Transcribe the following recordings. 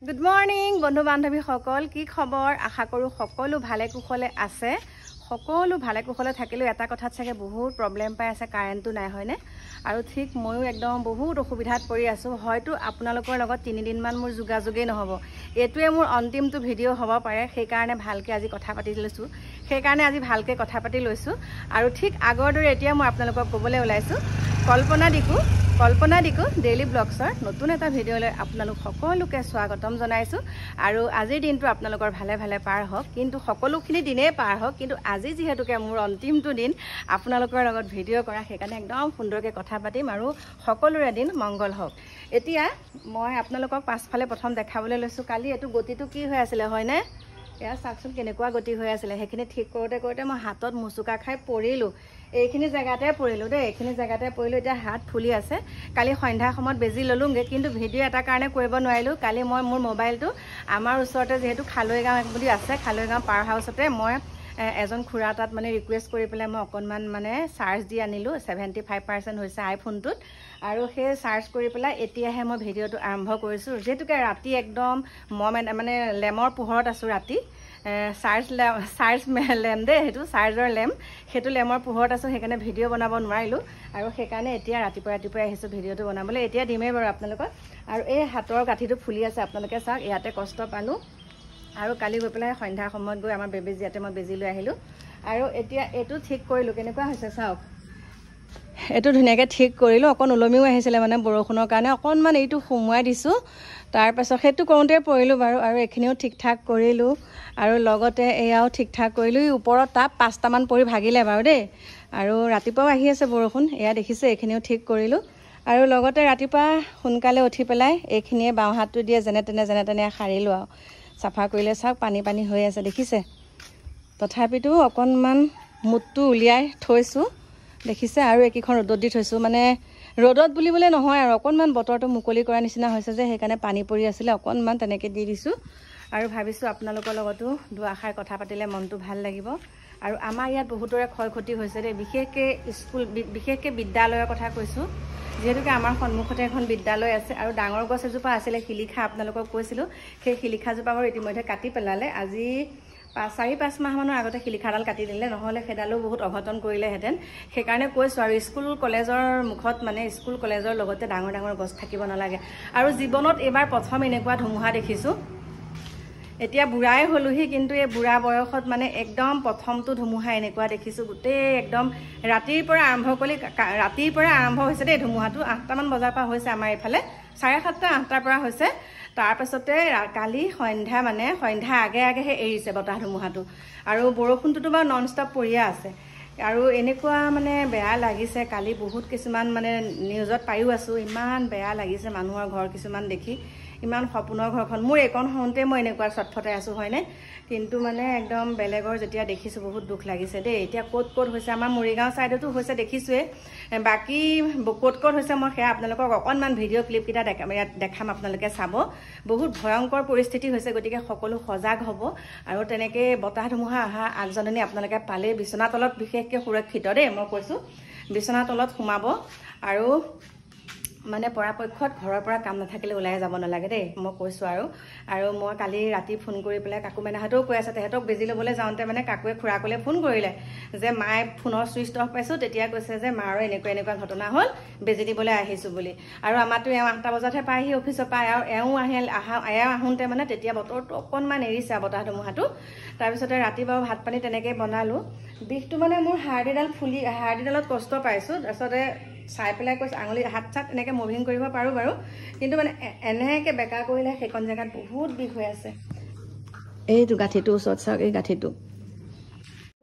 Good morning, বন্ধু বান্ধৱী সকল কি খবৰ আশা কৰো সকলো ভালে কুশলে আছে সকলো ভালে কুশলে থাকিলে এটা কথাত চাগে বহুত প্ৰবলেম পাই আছে কাৰেণ্টটো নাই হয়নে আৰু ঠিক ময়ো একদম বহুত অসুবিধাত পৰি আছো হয়তো আপোনালোকৰ লগত 3 দিন মান মোৰ যোগাযোগই নহব এটোৱে মোৰ অন্তিমটো ভিডিও হ'ব পাৰে সেই কাৰণে ভালকে আজি কথা পাতি লৈছো সেই কাৰণে আজি ভালকে কথা পাতি লৈছো আৰু ঠিক আগৰ দৰে এতিয়া মই আপোনালোকক ক'বলৈ ওলাইছো কল্পনা দিকু ডেইলি ব্লগছৰ নতুন এটা ভিডিঅ'লৈ আপোনালোক সকলোকে স্বাগতম জনাইছো আৰু আজিৰ দিনটো আপোনালোকৰ ভালে ভালে পাৰ হওক কিন্তু সকলোখিনি দিনে পাৰ হওক কিন্তু আজি যেহেতুকে মোৰ অন্তিমটো দিন আপোনালোকৰ লগত ভিডিঅ' কৰা সেইকাৰণে একদম সুন্দৰকৈ কথা পাতিম আৰু সকলোৰে দিন মংগল হওক এতিয়া মই আপোনালোকক পাছফালে প্ৰথম দেখাবলৈ লৈছো কালি এটো গতিটো কি হৈ আছিল হয়নে এয়া চাকচোন কেনেকুৱা গতি হৈ আছিল হেখিনি ঠিক কৰোতে মই হাতত মুচুকা খাই পৰিলো এইখিনি জায়গাতে পৰিলো দে এইখিনি জায়গাতে পৰিলো এটা হাত ফুলি আছে কালি সন্ধ্যা সময়ত বেজি ললুংগে কিন্তু ভিডিও এটা কাৰণে কৰিব নোৱাৰিলো কালি মই মোৰ মোবাইলটো আমাৰ ওচৰতে যেহেতু খালৈগাঁও বুলি আছে খালৈগাঁও পাৰ হাউসতে মই এজন খুৰা তাত মানে ৰিকুৱেষ্ট কৰি পেলাই মই অকনমান মানে চাৰ্জ দি আনিলো 75% হৈছে আইফোনটোত আৰু সেই চাৰ্জ কৰি পেলাই এতিয়াহে মই ভিডিওটো আৰম্ভ কৰিছো যেতুকে ৰাতি একদম মানে লেমৰ পোহৰত আছো ৰাতি চাৰ্জ লেম দে হেতু চাৰ্জৰ লেম হেতু লেমৰ পোহৰত আছো সেইকাৰণে ভিডিও বনাব নোৱাৰিলো আৰু সেইকাৰণে এতিয়া ৰাতিপুৱা আহিছো ভিডিওটো বনাবলৈ এতিয়া দিমেই বাৰু আপোনালোকক আৰু এই হাতৰ গাঠিটো ফুলি আছে আপোনালোকে চাওক ইয়াতে কষ্ট পালো আৰু কালি গৈ পেলাই সন্ধ্যা সময়ত গৈ আমাৰ বেবী জিয়াতে মই বেজি লৈ আহিলো আৰু এতিয়া এটো ঠিক কৰিলো কেনেকুৱা হৈছে চাওক এটো ধুনিয়াকে ঠিক কৰিলো অকন উলমিও আহিছিলে মানে বৰষুণৰ কাৰণে অকনমান এইটো সুমুৱাই দিছো তাৰ পাছত হেতু কৰোতে পৰিলো বাৰু আৰু এখিনিও ঠিক ঠাক কৰিলো আৰু লগতে এয়াও ঠিক ঠাক কৰিলো ওপৰত তাপ 5টা মান পৰি ভাগিলে বাৰু দেই আৰু ৰাতিপুৱা আহি আছে বৰষুণ এয়া দেখিছে এখিনিও ঠিক কৰিলো আৰু লগতে ৰাতিপুৱা সোনকালে উঠি পেলাই এইখিনিয়ে বাও হাতটো দিয়ে যেনে তেনে খাৰিলো আৰু সাফা কৰিলে চাওক পানী হৈ আছে দেখিছে তথাপিতো অকনমান মুটটো উলিয়াই থৈছো দেখিছে আৰু একিখন ৰ'দত দি থৈছো মানে ৰ'দত বুলিবলে নহয় আৰু অকনমান বতৰটো মুকলি কৰা নিচিনা হৈছে যে সেইকাৰণে পানী পৰি আছিল অকনমান তেনেকে দি দিছো আৰু ভাবিছো আপোনালোকৰ লগতো দুআষাৰ কথা পাতিলে মনটো ভাল লাগিব আৰু আমাৰ ইয়াত বহুতৰে ক্ষয়ক্ষতি হৈছে দে বিশেষকে বিদ্যালয়ৰ কথা কৈছো যেহেতুকে আমাৰ সন্মুখতে এখন বিদ্যালয় আছে আৰু ডাঙৰ গছ এজোপা আছিল শিলিখা আপোনালোকক কৈছিলো সেই শিলিখাজোপা মোৰ ইতিমধ্যে কাটি পেলালে আজি 4-5 মাহ মানৰ আগতে শিলিখাডাল কাটি দিলে নহলে হেডালো বহুত অঘটন কৰিলে হেতেন সেইকাৰণে কৈছো আৰু স্কুল কলেজৰ মুখত মানে স্কুল কলেজৰ লগতে ডাঙৰ গছ থাকিব নালাগে আৰু জীৱনত এবাৰ প্ৰথম এনেকুৱা ধুমুহা দেখিছো এতিয়া বুঢ়াই হলুহি কিন্তু এই বুঢ়া বয়সত মানে একদম প্ৰথমটো ধুমুহা এনেকুৱা দেখিছো গুটে একদম ৰাতিৰ পৰা আৰম্ভ হৈছে দেই ধুমুহাটো 8টা মান বজাৰ পৰা হৈছে আমাৰ ইফালে 7:30 8টাৰ পৰা হৈছে তাৰ পাছতে কালি সন্ধ্যা আগে হে এৰিছে বতাহ ধুমুহাটো আৰু বৰষুণটো বা নন ষ্টপ পৰিয়া আছে আৰু এনেকুৱা মানে বেয়া লাগিছে কালি বহুত কিছুমান মানে নিউজত পাইও আছো ইমান বেয়া লাগিছে মানুহৰ ঘৰ কিছুমান দেখি ইমান সপোনৰ ঘৰখন মোৰ একন হওঁতে মই এনেকুৱা ছটফটাই আছো হয়নে কিন্তু মানে একদম বেলেগৰ যেতিয়া দেখিছো বহুত দুখ লাগিছে দেই এতিয়া ক'ত হৈছে আমাৰ মৰিগাঁও সাইডতো হৈছে দেখিছোৱে বাকি ক'ত হৈছে মই সেয়া আপোনালোকক অকনমান ভিডিও ক্লিপ কিটা দেখাম আপোনালোকে চাব বহুত ভয়ংকৰ পৰিস্থিতি হৈছে গতিকে সকলো সজাগ হ'ব আৰু তেনেকে বতাহ ধুমুহা আহা আগজননী আপোনালোকে পালে বিছনা তলত বিশেষকে সুৰক্ষিত দেই মই কৈছো বিছনা তলত সোমাব আৰু মানে পৰাপক্ষত ঘৰৰ পৰা কাম নাথাকিলে ওলাই যাব নালাগে দেই মই কৈছো আৰু মই কালি ৰাতি ফোন কৰি পেলাই কাকু মেনাহতেও কৈ আছে তেহেতক বেজি লবলৈ যাওঁতে মানে কাকুৱে খুৰাকলে ফোন কৰিলে যে মাই ফোনৰ সুইচ অফ পাইছো তেতিয়া কৈছে যে মাৰ এনেকুৱা ঘটনা হ'ল বেজি দিবলৈ আহিছো বুলি আৰু আমাৰটো 8টা বজাতহে পাইহি অফিচৰ পাই আৰু আহোঁতে মানে তেতিয়া বতৰটো অকনমান এৰিছে বতাহ ধুমুহাটো তাৰ পিছতে ৰাতি বাৰু ভাত পানী তেনেকে বনালো বিষটো মানে মোৰ হাড়দিডালত কষ্ট পাইছো তাৰপিছতে চাই পেলাই কৈছে আঙুলি হাত চাত এনেকে মুভিং কৰিব পাৰো বাৰু কিন্তু মানে এনেকে বেকা কৰিলে সেইখন জায়গাত বহুত বিষ হৈ আছে এইটো গাঠিটো ওচৰত চাওক এই গাঠিটো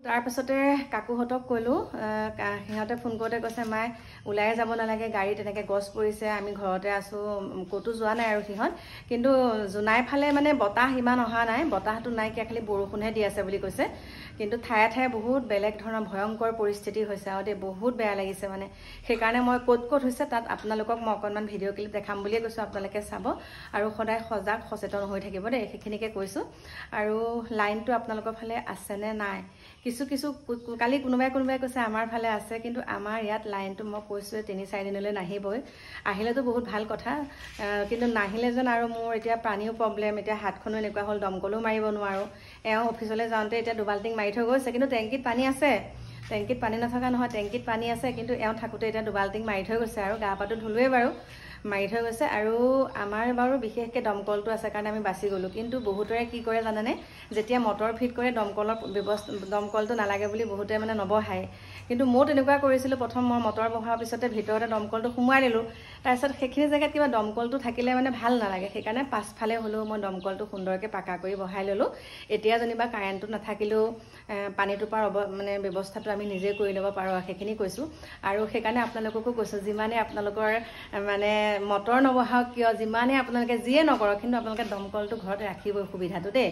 তাৰ পাছতে কাকুহতক কইলো সিহঁতে ফোন কৰোতে কৈছে মাই উলাই যাব নালাগে গাড়ী তেনেকে গছ পৰিছে আমি ঘৰতে আছো কতো যোৱা নাই আৰু সিহঁত কিন্তু জুনাই ফালে মানে বতাহ ইমান অহা নাই বতাহটো নাই কি খালি বৰষুণহে দি আছে বুলি কৈছে কিন্তু ঠায়ে বহুত বেলেগ ধৰণৰ ভয়ংকৰ পৰিস্থিতি হৈছে আৰু দে বহুত বেয়া লাগিছে মানে সেইকাৰণে মই ক'ত হৈছে তাত আপোনালোকক মই অকনমান ভিডিও ক্লিপ দেখাম বুলি কৈছো আপোনালোকে চাব আৰু সদায় সজাগ সচেতন হৈ থাকিব দে সেইখিনিকে কৈছো আৰু লাইনটো আপোনালোকৰ ফালে আছে নে নাই কিছু কিছু কালি কোনোবাই কৈছে আমাৰ ফালে আছে কিন্তু আমাৰ ইয়াত লাইনটো মই কৈছোৱে 3-4 দিনলৈ নাহিবই আহিলেতো বহুত ভাল কথা কিন্তু নাহিলে যেন আৰু মোৰ এতিয়া পানীও প্ৰব্লেম এতিয়া হাতখনো এনেকুৱা হ'ল দমকলো মাৰিব নোৱাৰো এওঁ অফিচলৈ যাওঁতে এতিয়া দুবাল্টিং মাৰি থৈ গৈছে কিন্তু টেংকিত পানী আছে টেংকিত পানী নথকা নহয় টেংকিত পানী আছে কিন্তু এওঁ থাকোতে এতিয়া দুবাল্টিং মাৰি থৈ গৈছে আৰু গা পাটো ধুলোৱে বাৰু মাৰি থৈ গৈছে আৰু আমাৰ বাৰু বিশেষকৈ দমকলটো আছে কাৰণে আমি বাচি গ'লো কিন্তু বহুতৰে কি কৰে জানানে যেতিয়া মটৰ ফিট কৰে দমকলটো নালাগে বুলি বহুতে মানে নবহায় কিন্তু মই তেনেকুৱা কৰিছিলোঁ প্ৰথম মই মটৰ বহাৰ পিছতে ভিতৰতে দমকলটো সোমোৱাই দিলোঁ তাৰপিছত সেইখিনি জেগাত কিবা দমকলটো থাকিলে মানে ভাল নালাগে সেইকাৰণে পাছফালে হ'লেও মই দমকলটো সুন্দৰকৈ পাকা কৰি বহাই ল'লোঁ এতিয়া যেনিবা কাৰেণ্টটো নাথাকিলেও পানীটো পাৰ মানে ব্যৱস্থাটো আমি নিজে কৰি ল'ব পাৰোঁ সেইখিনি কৈছোঁ আৰু সেইকাৰণে আপোনালোককো কৈছোঁ যিমানে আপোনালোকৰ মানে মটৰ নবহাওক কিয় যিমানে আপোনালোকে যিয়ে নকৰক কিন্তু আপোনালোকে দমকলটো ঘৰতে ৰাখিবই সুবিধাটো দেই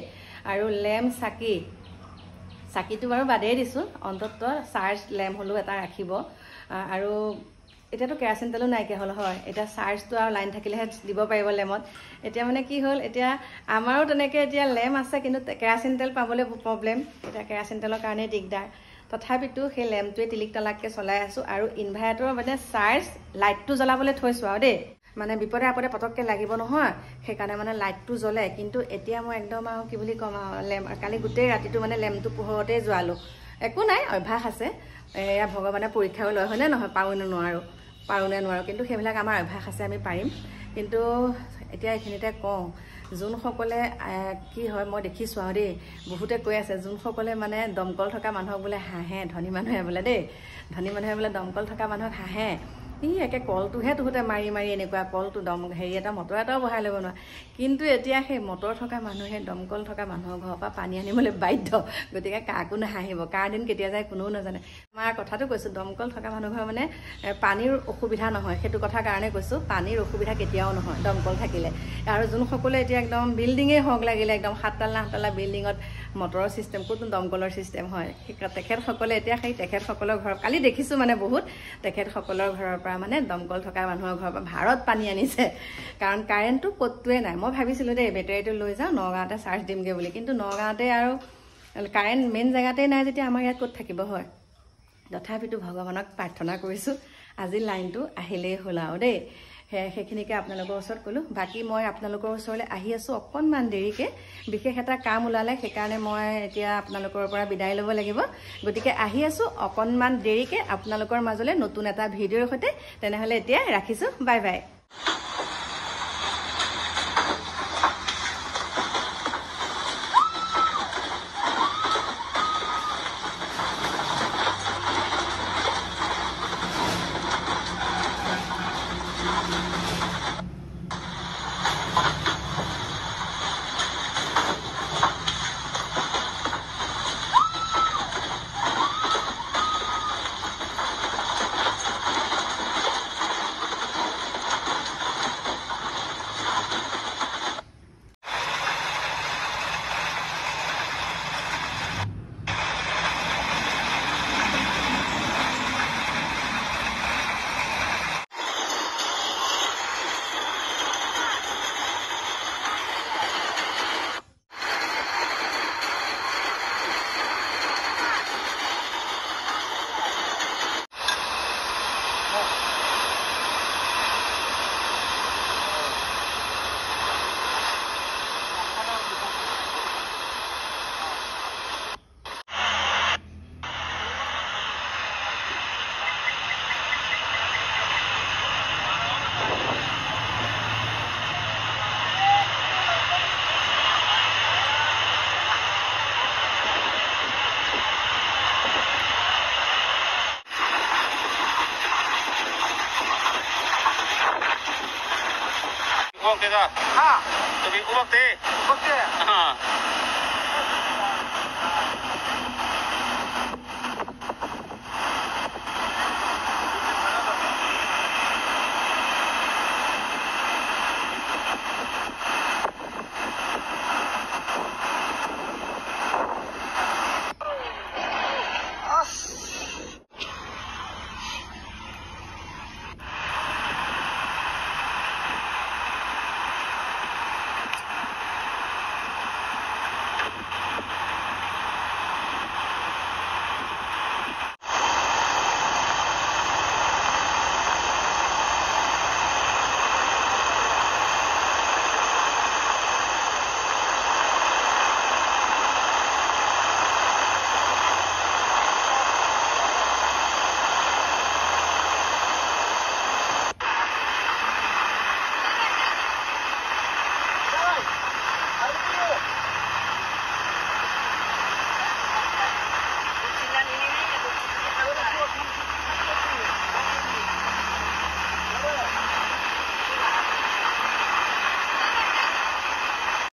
আৰু লেম্প চাকিটো বাৰু বাদেই দিছোঁ অন্তত চাৰ্জ লেম্প হ'লেও এটা ৰাখিব আৰু এতিয়াতো কেৰাচিন তেলো নাইকিয়া হ'ল হয় এতিয়া চাৰ্জটো আৰু লাইন থাকিলেহে দিব পাৰিব লেম্পত এতিয়া মানে কি হ'ল এতিয়া আমাৰো তেনেকৈ এতিয়া লেম্প আছে কিন্তু কেৰাচিন তেল পাবলৈ প্ৰব্লেম এতিয়া কেৰাচিন তেলৰ কাৰণে দিগদাৰ তথাপিতো সেই লেম্পটোৱে তিলিক তালাককৈ চলাই আছোঁ আৰু ইনভাৰ্টাৰৰ মানে চাৰ্জ লাইটটো জ্বলাবলৈ থৈছোঁ আৰু দেই মানে বিপদে আপদে পটককৈ লাগিব নহয় সেইকাৰণে মানে লাইটটো জ্বলে কিন্তু এতিয়া মই একদম আৰু কি বুলি ক'ম আৰু লেম্প কালি গোটেই ৰাতিটো মানে লেম্পটো পোহৰতে যোৱালোঁ একো নাই অভ্যাস আছে এয়া ভগৱানে পৰীক্ষাও লয় হয়নে নহয় পাৰোঁনে নোৱাৰোঁ কিন্তু সেইবিলাক আমাৰ অভ্যাস আছে আমি পাৰিম কিন্তু এতিয়া এইখিনিতে কওঁ যোনসকলে কি হয় মই দেখিছোঁ আৰু দেই বহুতে কৈ আছে যোনসকলে মানে দমকল থকা মানুহক বোলে হাঁহে ধনী মানুহে বোলে দেই ধনী মানুহে বোলে দমকল থকা মানুহক হাঁহে একে কলটোহে তোহোঁতে মাৰি এনেকুৱা কলটো হেৰি এটা মটৰ এটাও বহাই ল'ব নোৱাৰে কিন্তু এতিয়া সেই মটৰ থকা মানুহে দমকল থকা মানুহৰ ঘৰৰ পৰা পানী আনিবলৈ বাধ্য গতিকে কাকো নাহাঁহিব কাৰ দিন কেতিয়া যায় কোনেও নাজানে আমাৰ কথাটো কৈছোঁ দমকল থকা মানুহ ঘৰ মানে পানীৰ অসুবিধা নহয় সেইটো কথা কাৰণে কৈছোঁ পানীৰ অসুবিধা কেতিয়াও নহয় দমকল থাকিলে আৰু যোনসকলে এতিয়া একদম বিল্ডিঙেই হওক লাগিলে একদম 7-8 বিল্ডিঙত মটৰৰ ছিষ্টেম ক'তো দমকলৰ ছিষ্টেম হয় তেখেতসকলে এতিয়া সেই তেখেতসকলৰ ঘৰৰ কালি দেখিছোঁ মানে বহুত তেখেতসকলৰ ঘৰৰ পৰা মানে দমকল থকা মানুহৰ ঘৰৰ পৰা ভাৰত পানী আনিছে কাৰণ কাৰেণ্টটো ক'তোৱে নাই মই ভাবিছিলোঁ দেই বেটাৰীটো লৈ যাওঁ নগাঁৱতে চাৰ্জ দিমগৈ বুলি কিন্তু নগাঁৱতে আৰু কাৰেণ্ট মেইন জেগাতেই নাই যেতিয়া আমাৰ ইয়াত ক'ত থাকিব হয় তথাপিতো ভগৱানক প্ৰাৰ্থনা কৰিছোঁ আজি লাইনটো আহিলেই হ'ল আৰু দেই সেইখিনিকে আপোনালোকৰ ওচৰত ক'লোঁ বাকী মই আপোনালোকৰ ওচৰলৈ আহি আছোঁ অকণমান দেৰিকৈ বিশেষ এটা কাম ওলালে সেইকাৰণে মই এতিয়া আপোনালোকৰ পৰা বিদায় ল'ব লাগিব গতিকে আহি আছোঁ অকণমান দেৰিকৈ আপোনালোকৰ মাজলৈ নতুন এটা ভিডিঅ'ৰ সৈতে তেনেহ'লে এতিয়া ৰাখিছোঁ বাই বাই हाँ, तो भी उबकते। हाँ।